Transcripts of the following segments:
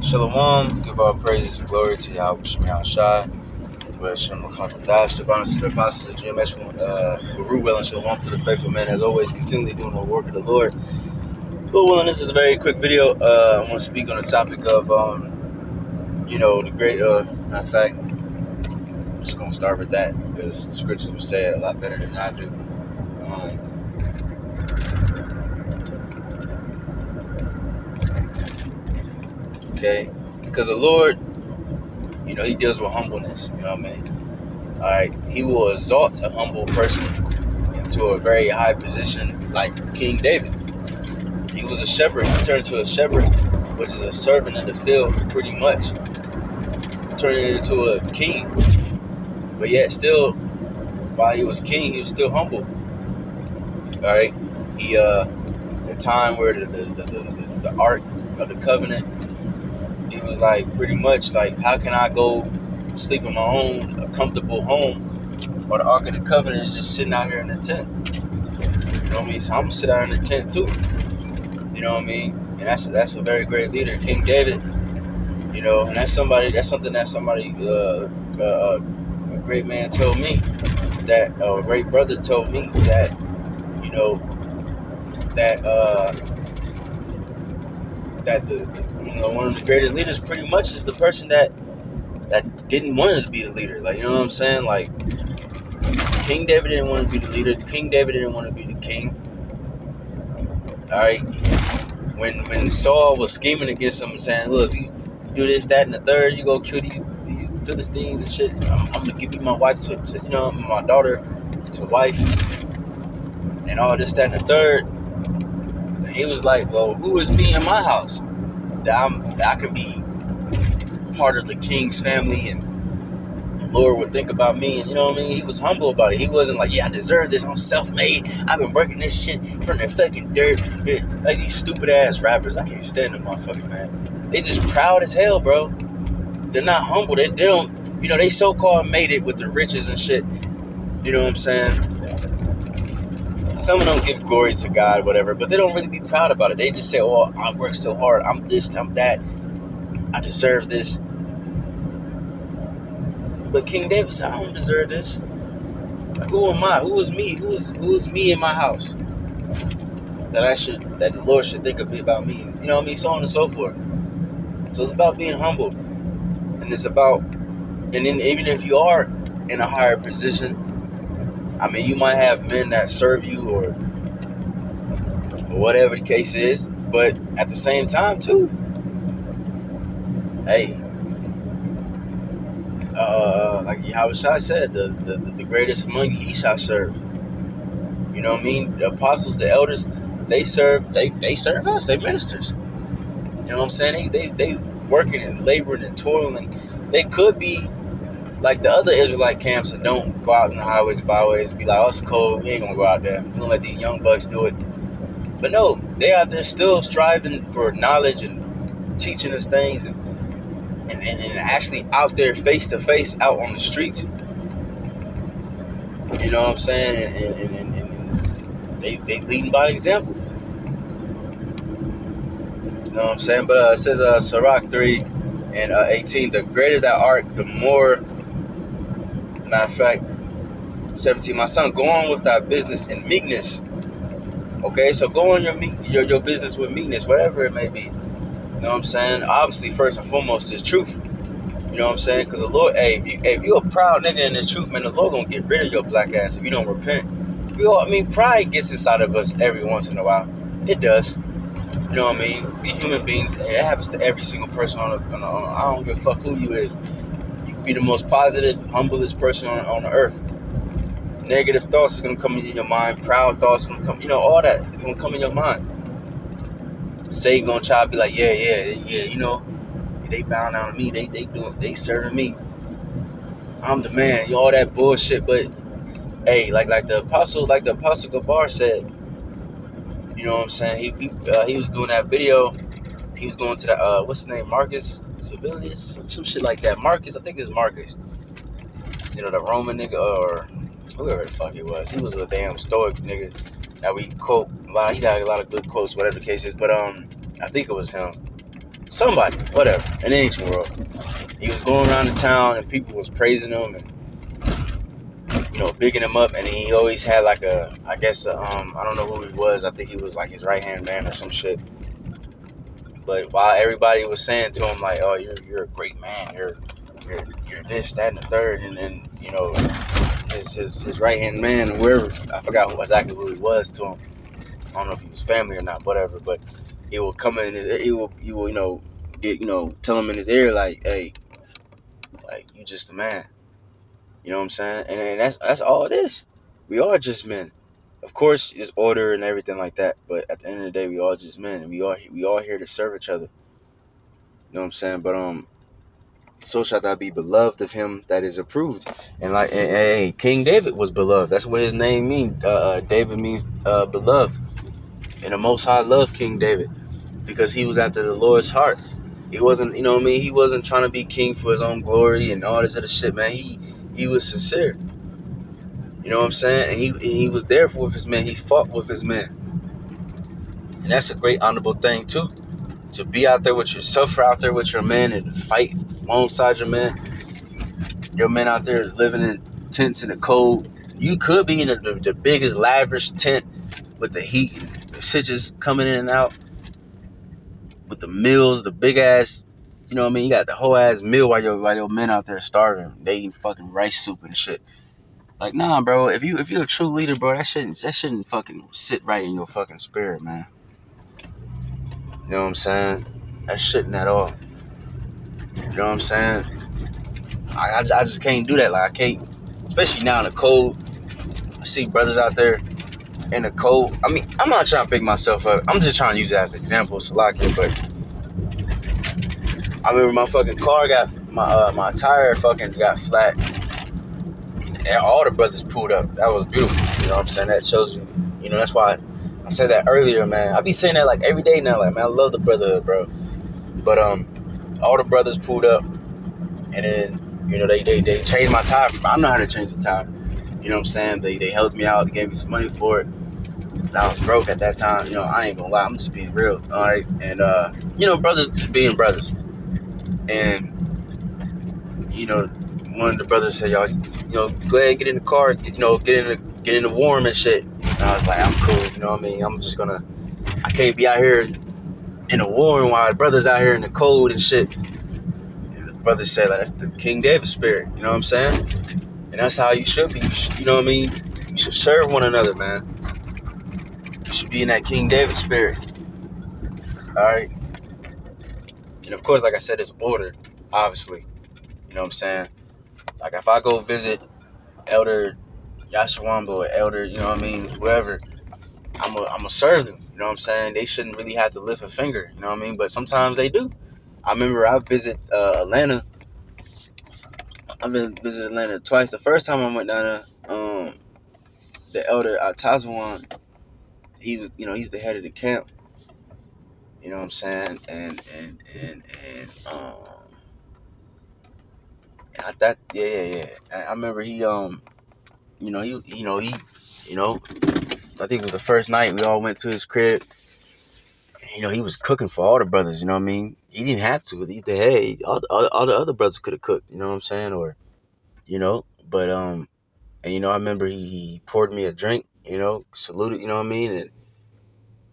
Shalom, give all praises and glory to Yahweh Shemel Shai. Where Shem Dash, the bonus to the apostles of GMS, Baruch well and Shalom to the faithful man, as always, continually doing the work of the Lord. Lord willing, this is a very quick video. I want to speak on the topic of, the great, matter of fact, I'm just going to start with that because the scriptures will say it a lot better than I do. Okay, because the Lord, he deals with humbleness, you know what I mean? All right, he will exalt a humble person into a very high position, like King David. He was a shepherd. He turned to a shepherd, which is a servant in the field, pretty much. Turning into a king, but yet still, while he was king, he was still humble. All right, he the time where the Ark of the Covenant, he was like pretty much like, how can I go sleep in my own a comfortable home while the Ark of the Covenant is just sitting out here in the tent? You know what I mean? So I'm gonna sit out in the tent too. You know what I mean? And that's a very great leader, King David. And that's something that somebody a great man told me, that a great brother told me that one of the greatest leaders pretty much is the person that didn't want to be the leader. Like, you know what I'm saying? Like, King David didn't want to be the leader. King David didn't want to be the king. All right. When Saul was scheming against him and saying, look, you do this, that, and the third, you go kill these Philistines and shit, I'm gonna give you my wife to my daughter to wife and all this, that, and the third. And he was like, well, who is me in my house that I can be part of the king's family and the Lord would think about me? And you know what I mean? He was humble about it. He wasn't like, yeah, I deserve this, I'm self-made, I've been working this shit from the fucking dirt. Like these stupid ass rappers, I can't stand them motherfuckers, man. They just proud as hell, bro. They're not humble. They don't, they so-called made it with the riches and shit. You know what I'm saying? Some of them give glory to God, whatever, but they don't really be proud about it. They just say, oh, I worked so hard, I'm this, I'm that, I deserve this. But King David said, I don't deserve this. Like, who am I? Who is me? Who is me in my house that the Lord should think of me about me? You know what I mean? So on and so forth. So it's about being humble. And it's about, and then even if you are in a higher position, I mean, you might have men that serve you or whatever the case is, but at the same time too, hey, like Yahweh Shai said, the greatest among you, he shall serve. You know what I mean? The apostles, the elders, they serve us, they ministers. You know what I'm saying? They working and laboring and toiling. They could be like the other Israelite camps that don't go out in the highways and byways and be like, oh, it's cold, we ain't gonna go out there, we're gonna let these young bucks do it. But no, they out there still striving for knowledge and teaching us things and actually out there face to face out on the streets. You know what I'm saying? And they leading by example. You know what I'm saying? But it says Sirach 3 and 18, the greater thou art, the more. Matter of fact, 17, my son, go on with thy business in meekness. Okay, so go on your business with meekness, whatever it may be. You know what I'm saying? Obviously, first and foremost is truth. You know what I'm saying? Because the Lord, hey, if you a proud nigga in this truth, man, the Lord gonna get rid of your black ass if you don't repent. Pride gets inside of us every once in a while. It does. You know what I mean? We human beings. It happens to every single person I don't give a fuck who you is. Be the most positive, humblest person on the earth. Negative thoughts is gonna come in your mind. Proud thoughts gonna come. All that is gonna come in your mind. Satan gonna try to be like, yeah. They bow down to me. They serving me. I'm the man. All that bullshit. But hey, like the apostle Gabar said. You know what I'm saying? He was doing that video. He was going to that what's his name? Marcus Sevilius, some shit like that. Marcus, I think it's Marcus. The Roman nigga or whoever the fuck it was. He was a damn stoic nigga that we quote a lot. He got a lot of good quotes, whatever the case is. But I think it was him. somebody, whatever, in the ancient world. He was going around the town and people was praising him and, bigging him up. And he always had like I don't know who he was. I think he was like his right-hand man or some shit. But while everybody was saying to him like, "Oh, you're a great man. You're this, that, and the third," and then his right hand man, whoever, I forgot exactly who he was to him. I don't know if he was family or not, whatever. But he will come in his, he will tell him in his ear like, "Hey, like you just a man." You know what I'm saying? And that's all it is. We are just men. Of course, there's order and everything like that. But at the end of the day, we all just men, and we all here to serve each other. You know what I'm saying? But so shalt thou be beloved of him that is approved. And hey, King David was beloved. That's what his name means. David means beloved. And the Most High loved King David because he was after the Lord's heart. He wasn't, he wasn't trying to be king for his own glory and all this other shit, man. He was sincere. You know what I'm saying? And he was there with his men. He fought with his men. And that's a great honorable thing too. To be out there with yourself, out there with your men and fight alongside your men. Your men out there living in tents in the cold. You could be in the biggest lavish tent with the heat, the sitches coming in and out, with the meals, the big ass, you know what I mean? You got the whole ass meal while your men out there starving. They eating fucking rice soup and shit. Like, nah, bro. If you're a true leader, bro, that shouldn't fucking sit right in your fucking spirit, man. You know what I'm saying? That shouldn't at all. You know what I'm saying? I just can't do that. Like, I can't, especially now in the cold. I see brothers out there in the cold. I mean, I'm not trying to pick myself up. I'm just trying to use it as an example, Salakia. But I remember my fucking car my tire fucking got flat. And all the brothers pulled up. That was beautiful. You know what I'm saying? That shows you, that's why I said that earlier, man. I be saying that like every day now. Like, man, I love the brotherhood, bro. But all the brothers pulled up. And then, they changed my tire. I know how to change the tire. You know what I'm saying? They helped me out. They gave me some money for it. I was broke at that time. I ain't gonna lie. I'm just being real. All right. And, brothers just being brothers. And, one of the brothers said, "Y'all, go ahead and get in the car, get in the warm and shit." And I was like, "I'm cool." You know what I mean? I can't be out here in the warm while the brothers out here in the cold and shit. And the brother said, like, that's the King David spirit. You know what I'm saying? And that's how you should be. You know what I mean? You should serve one another, man. You should be in that King David spirit. All right. And of course, like I said, it's order, obviously. You know what I'm saying? Like, if I go visit Elder Yashawamba or Elder, you know what I mean, whoever, I'm a serve them. You know what I'm saying? They shouldn't really have to lift a finger. You know what I mean? But sometimes they do. I remember I visit Atlanta. I've been visiting Atlanta twice. The first time I went down there, the Elder Atazawan, he was, he's the head of the camp. You know what I'm saying? And I thought, yeah. I remember he I think it was the first night we all went to his crib. He was cooking for all the brothers. You know what I mean? He didn't have to. He's the head. All the other brothers could have cooked. You know what I'm saying? Or, but and I remember he poured me a drink. Saluted. You know what I mean? And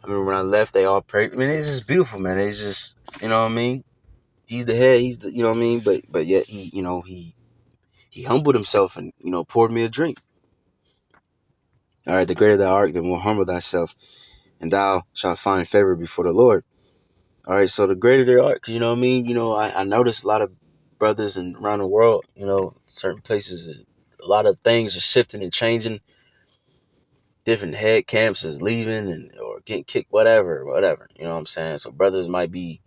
I remember when I left, they all prayed. I mean, it's just beautiful, man. It's just, you know what I mean? He's the head. He's the, you know what I mean? But yet he humbled himself and poured me a drink. All right, the greater thou art, the more humble thyself, and thou shalt find favor before the Lord. All right, so the greater they are, cause you know what I mean. I noticed a lot of brothers and around the world. Certain places, a lot of things are shifting and changing. Different head camps is leaving or getting kicked, whatever. You know what I'm saying? So brothers might be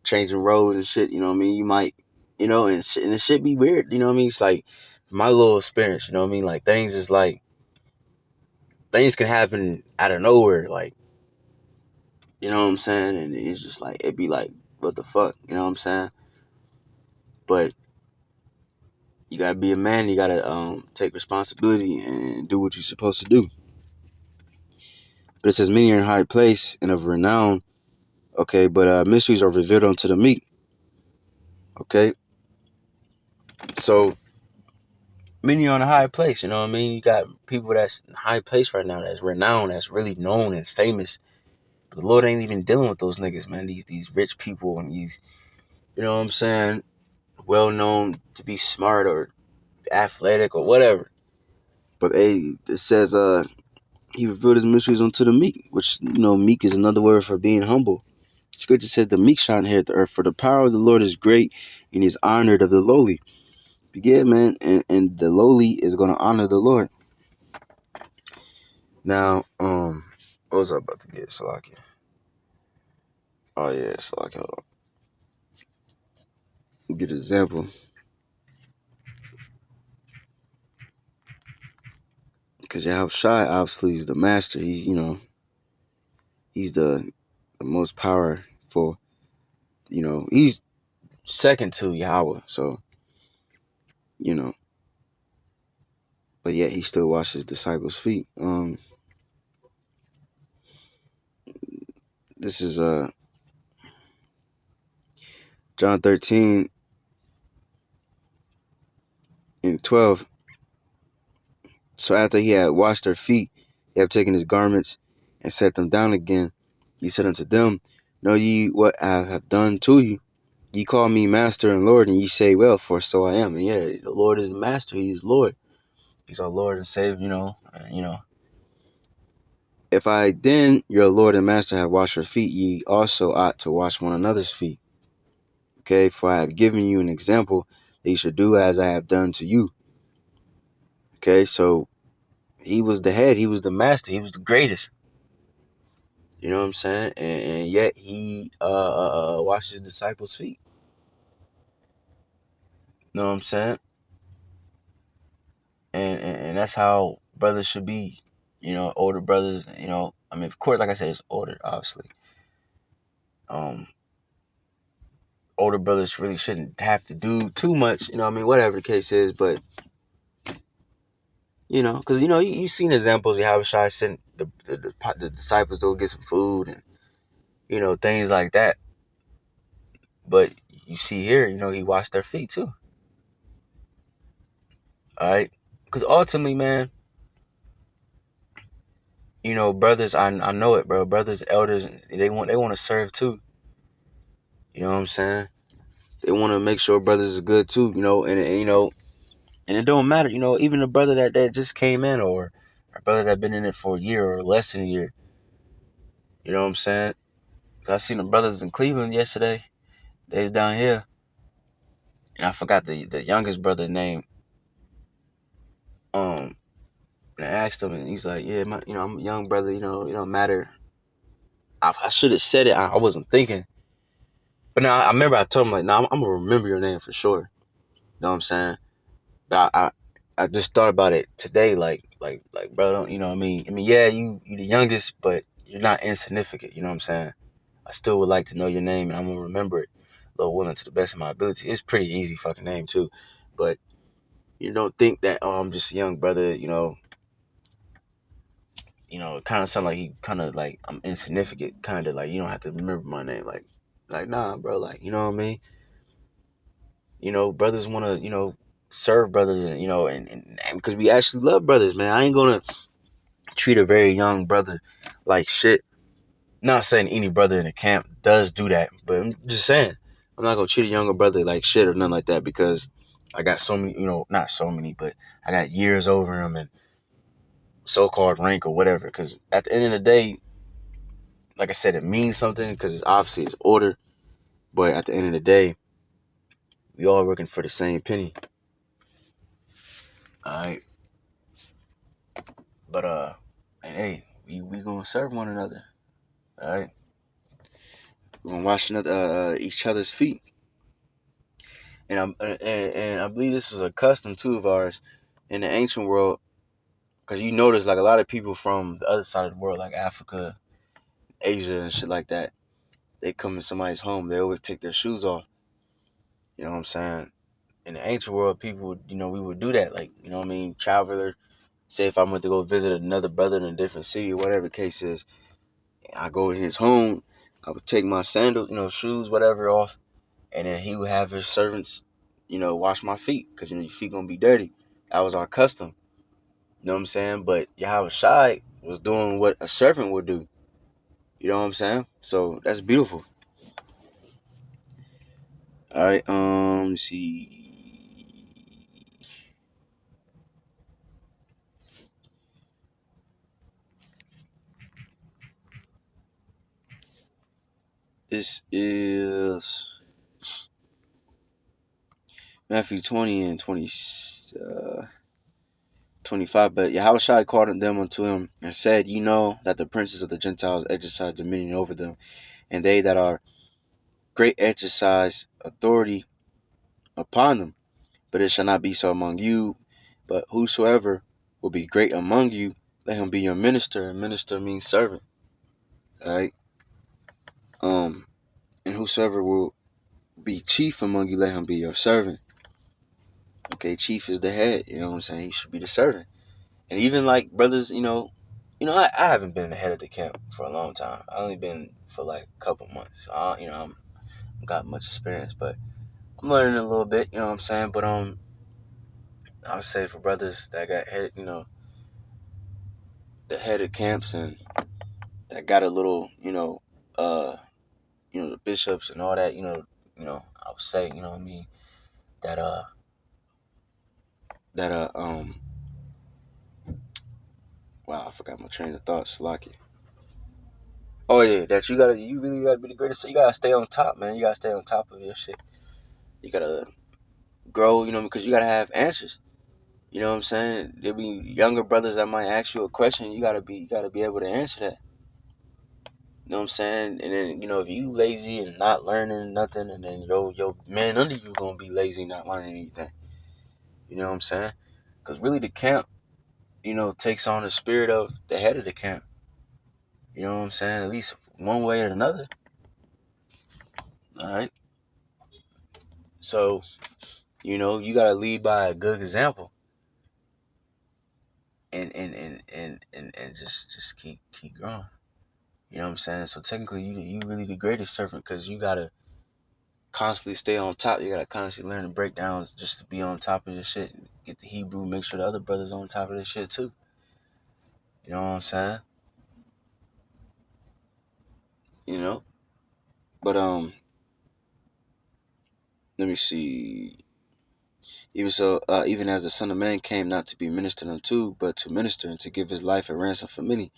changing roads and shit. You know what I mean? You might, and it should be weird. You know what I mean? It's like my little experience. You know what I mean? Like things can happen out of nowhere. Like, you know what I'm saying? And it's just like, it'd be like, what the fuck? You know what I'm saying? But you gotta be a man. You gotta take responsibility and do what you're supposed to do. But it says, many are in high place and of renown, Okay, but mysteries are revealed unto the meek. Okay, so many on a high place. You know what I mean? You got people that's in a high place right now, that's renowned, that's really known and famous. But the Lord ain't even dealing with those niggas, man. These rich people and these, you know what I'm saying, well known to be smart or athletic or whatever. But hey, it says he revealed his mysteries unto the meek, which, you know, meek is another word for being humble. Scripture says the meek shall inherit the earth, for the power of the Lord is great and he is honored of the lowly. But yeah, man, and the lowly is gonna honor the Lord. Now, what was I about to get, Salakia? Oh yeah, Salakia, hold on. Get an example. Because Yahushua obviously is the master. He's, you know, he's the most powerful, you know, he's second to Yahweh. So, you know, but yet he still washes disciples' feet. This is John 13 and 12. So after he had washed their feet, he had taken his garments and set them down again. He said unto them, know ye what I have done to you? Ye call me master and Lord, and ye say, well, for so I am. And yeah, the Lord is the master. He is Lord. He's our Lord and Savior, you know. If I then, your Lord and Master, have washed your feet, ye also ought to wash one another's feet. Okay, for I have given you an example that you should do as I have done to you. Okay, so he was the head, he was the master, he was the greatest. You know what I'm saying? And yet he washed his disciples' feet. You know what I'm saying? And that's how brothers should be. You know, older brothers, you know, I mean, of course, like I said, it's older, obviously. Older brothers really shouldn't have to do too much, you know what I mean, whatever the case is, but, you know, because, you know, you've seen examples of how Shai sent the disciples to go get some food and, you know, things like that. But you see here, you know, he washed their feet too. All right? Because ultimately, man, you know, brothers, I know it, bro. Brothers, elders, they want to serve too. You know what I'm saying? They want to make sure brothers is good too, you know, and you know, and it don't matter, you know, even a brother that just came in or a brother that been in it for a year or less than a year. You know what I'm saying? I seen the brothers in Cleveland yesterday. They was down here, and I forgot the youngest brother name. And I asked him, and he's like, "Yeah, you know, I'm a young brother. You know, it don't matter." I should have said it. I wasn't thinking, but now I remember I told him like, "Nah, I'm gonna remember your name for sure." You know what I'm saying? But I just thought about it today, like, bro, don't, you know what I mean? I mean, yeah, you the youngest, but you're not insignificant. You know what I'm saying? I still would like to know your name, and I'm gonna remember it, Lord willing, to the best of my ability. It's a pretty easy fucking name too, but you don't think that, oh, I'm just a young brother. It kind of sound like he kind of like I'm insignificant, kind of like you don't have to remember my name, like nah, bro, like, you know what I mean? You know, brothers want to, you know, serve brothers, and you know, and because we actually love brothers, man. I ain't gonna treat a very young brother like shit. Not saying any brother in the camp does do that, but I'm just saying I'm not gonna treat a younger brother like shit or nothing like that because I got so many, you know, not so many, but I got years over him and so-called rank or whatever. Because at the end of the day, like I said, it means something because it's obviously it's order, but at the end of the day, we all working for the same penny. All right, but and hey, we gonna serve one another. All right, we're gonna wash each other's feet. And I believe this is a custom too of ours in the ancient world, because you notice like a lot of people from the other side of the world, like Africa, Asia, and shit like that, they come to somebody's home, they always take their shoes off. You know what I'm saying? In the ancient world, people would, you know, we would do that, like, you know what I mean, traveler. Say if I went to go visit another brother in a different city or whatever the case is, I go in his home, I would take my sandals, shoes, whatever off, and then he would have his servants, wash my feet because your feet gonna be dirty. That was our custom. You know what I'm saying? But Yahweh Shai was doing what a servant would do. You know what I'm saying? So that's beautiful. All right. Let's see. This is Matthew 20 and 25. But Yahushua called them unto him and said, "You know that the princes of the Gentiles exercise dominion over them, and they that are great exercise authority upon them. But it shall not be so among you. But whosoever will be great among you, let him be your minister." And minister means servant. All right. And whosoever will be chief among you, let him be your servant. Okay, chief is the head. You know what I'm saying? He should be the servant. And even like brothers, I haven't been the head of the camp for a long time. I only been for like a couple months. So I'm got much experience, but I'm learning a little bit. You know what I'm saying? But I would say for brothers that got head, the head of camps and that got a little, the bishops and all that. I would say, you know what I mean, that that wow, I forgot my train of thought. Slocky. Oh yeah, that you really gotta be the greatest. So you gotta stay on top, man. You gotta stay on top of your shit. You gotta grow, because you gotta have answers. You know what I'm saying? There'll be younger brothers that might ask you a question. You gotta be able to answer that. You know what I'm saying? And then, if you lazy and not learning nothing, and then your man under you gonna be lazy, not learning anything. You know what I'm saying? Because really the camp, takes on the spirit of the head of the camp. You know what I'm saying? At least one way or another. All right. So, you gotta lead by a good example. And just keep growing. You know what I'm saying? So technically you really the greatest servant because you gotta constantly stay on top. You gotta constantly learn the breakdowns just to be on top of your shit. Get the Hebrew, make sure the other brothers on top of this shit too. You know what I'm saying? You know? But let me see. Even so, even as the Son of Man came not to be ministered unto, but to minister and to give his life a ransom for many.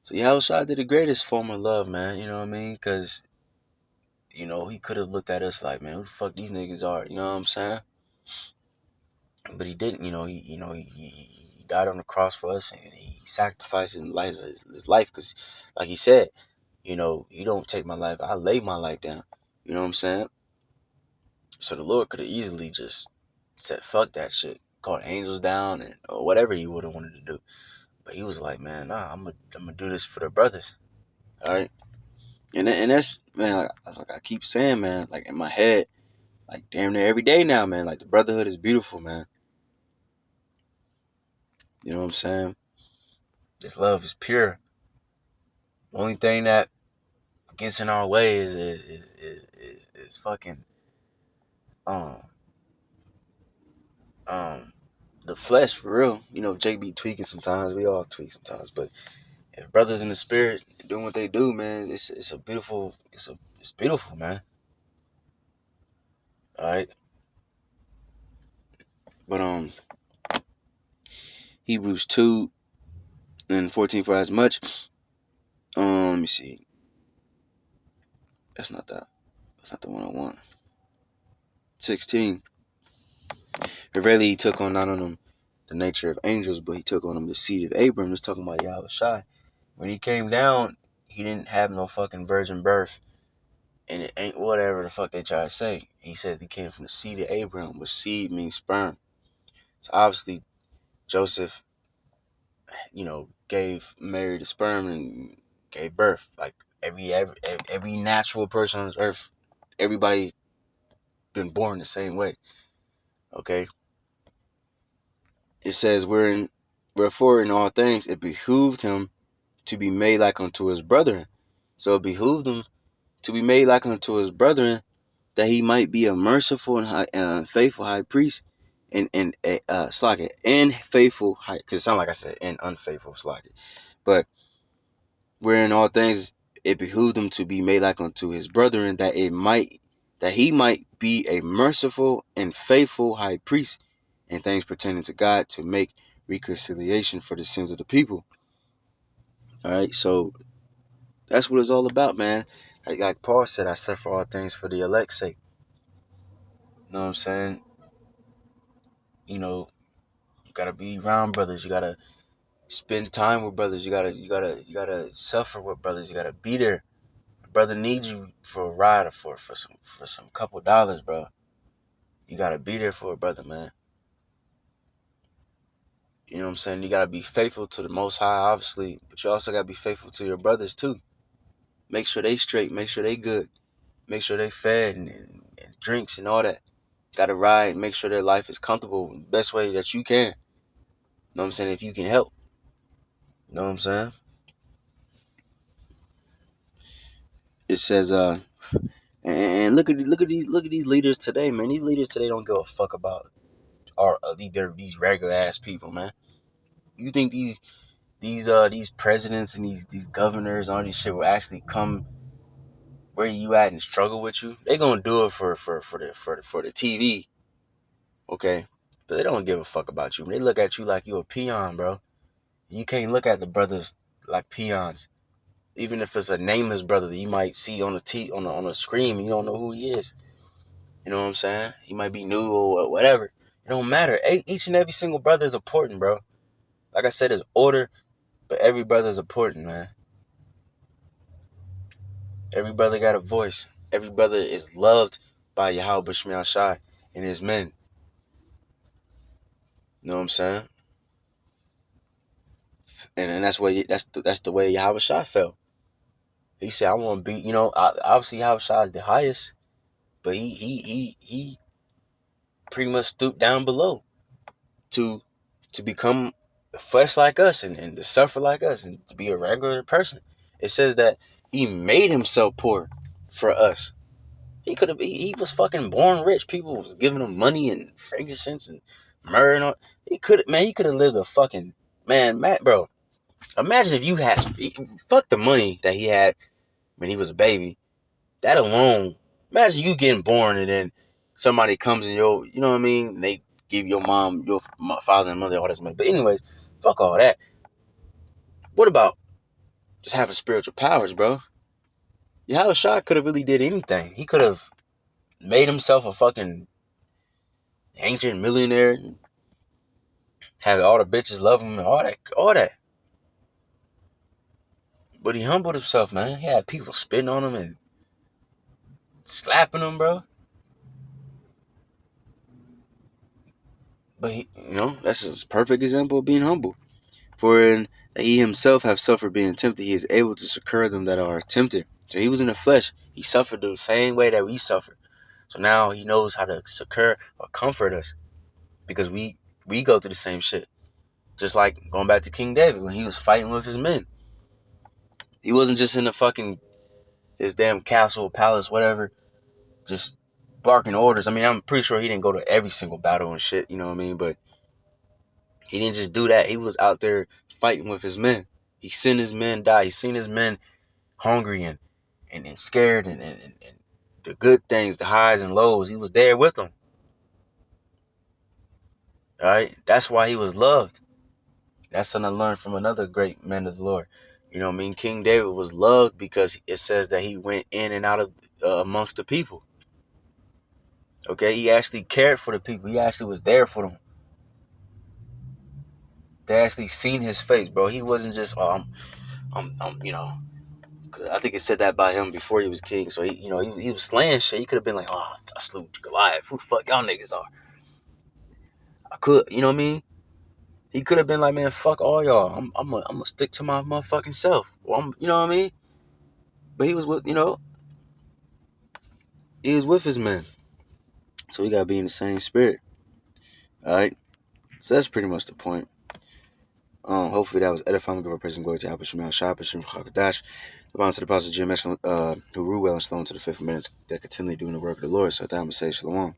So Yahushua did the greatest form of love, man. You know what I mean? Because, he could have looked at us like, man, who the fuck these niggas are? You know what I'm saying? But he didn't. He died on the cross for us, and he sacrificed his life because, like he said, you don't take my life, I lay my life down. You know what I'm saying? So the Lord could have easily just said, fuck that shit, called angels down, or whatever he would have wanted to do. But he was like, man, nah, I'm gonna do this for the brothers. All right. And that's, man, like I keep saying, man, like in my head, like damn near every day now, man. Like the brotherhood is beautiful, man. You know what I'm saying? This love is pure. The only thing that gets in our way is fucking um um the flesh for real. Jake be tweaking sometimes. We all tweak sometimes, but if brothers in the spirit doing what they do, man, it's a beautiful it's beautiful, man. All right, but Hebrews 2:14 for as much. Let me see. That's not that. That's not the one I want. 16. Verily he took on not on them the nature of angels, but he took on them the seed of Abraham. It's talking about Yahweh Shai. When he came down, he didn't have no fucking virgin birth. And it ain't whatever the fuck they try to say. He said he came from the seed of Abraham, which seed means sperm. So obviously Joseph, gave Mary the sperm and gave birth. Like every natural person on this earth, everybody been born the same way. Okay? It says wherefore in all things it behooved him to be made like unto his brethren. So it behooved him to be made like unto his brethren, that he might be a merciful and faithful high priest, and faithful high, because it sound like I said and unfaithful but where in all things it behooved him to be made like unto his brethren, that he might be a merciful and faithful high priest in things pertaining to God, to make reconciliation for the sins of the people. All right, so that's what it's all about, man. Like Paul said, I suffer all things for the elect's sake. You know what I'm saying? You know, you gotta be around brothers. You gotta spend time with brothers. You gotta suffer with brothers. You gotta be there. A brother needs you for a ride or for some couple dollars, bro. You gotta be there for a brother, man. You know what I'm saying? You gotta be faithful to the Most High, obviously, but you also gotta be faithful to your brothers too. Make sure they straight. Make sure they good. Make sure they fed and drinks and all that. Gotta ride. Make sure their life is comfortable the best way that you can. You know what I'm saying? If you can help. You know what I'm saying? It says, and look at these leaders today, man. These leaders today don't give a fuck about these regular ass people, man. You think these presidents and these governors and all these shit will actually come where you at and struggle with you? They gonna do it for the TV, okay? But they don't give a fuck about you. They look at you like you a peon, bro. You can't look at the brothers like peons. Even if it's a nameless brother that you might see on the screen, and you don't know who he is. You know what I'm saying? He might be new or whatever. It don't matter. Each and every single brother is important, bro. Like I said, it's order, but every brother is important, man. Every brother got a voice. Every brother is loved by Yahweh Shemiah Shai and his men. You know what I'm saying? And that's the way Yahweh Shai felt. He said, "I want to be." Obviously Yahweh Shai is the highest, but he pretty much stooped down below to become flesh like us and to suffer like us and to be a regular person. It says that he made himself poor for us. He was fucking born rich. People was giving him money and frankincense and myrrh and all. He could have lived a fucking man, Matt, bro. Imagine if you had fuck the money that he had when he was a baby. That alone, imagine you getting born and then somebody comes in you know what I mean? They give your mom, your father and mother all this money. But anyways, fuck all that. What about just having spiritual powers, bro? Yahweh Shah could have really did anything. He could have made himself a fucking ancient millionaire and have all the bitches love him and all that. But he humbled himself, man. He had people spitting on him and slapping him, bro. But that's a perfect example of being humble. For in that he himself have suffered being tempted, he is able to succor them that are tempted. So he was in the flesh. He suffered the same way that we suffered. So now he knows how to succor or comfort us because we go through the same shit. Just like going back to King David when he was fighting with his men. He wasn't just in his damn castle, palace, whatever, just barking orders. I mean, I'm pretty sure he didn't go to every single battle and shit, you know what I mean? But he didn't just do that. He was out there fighting with his men. He seen his men die. He seen his men hungry and scared and the good things, the highs and lows. He was there with them. All right? That's why he was loved. That's something I learned from another great man of the Lord. You know what I mean? King David was loved because it says that he went in and out of amongst the people. Okay? He actually cared for the people. He actually was there for them. They actually seen his face, bro. He wasn't just, cause I think it said that about him before he was king. So he was slaying shit. He could have been like, oh, I slew Goliath. Who the fuck y'all niggas are? I could, you know what I mean? He could have been like, man, fuck all y'all. I'm gonna stick to my motherfucking self. You know what I mean? But he was with his men. So we gotta be in the same spirit. All right. So that's pretty much the point. Hopefully that was edifying. Give our praise and glory to Abba Shemal Shah, Bashim Chakadash. The bonds to the Apostle GMS, who rule well and slow into the fifth minutes, that continually doing the work of the Lord. So that I'm going to say Shalom.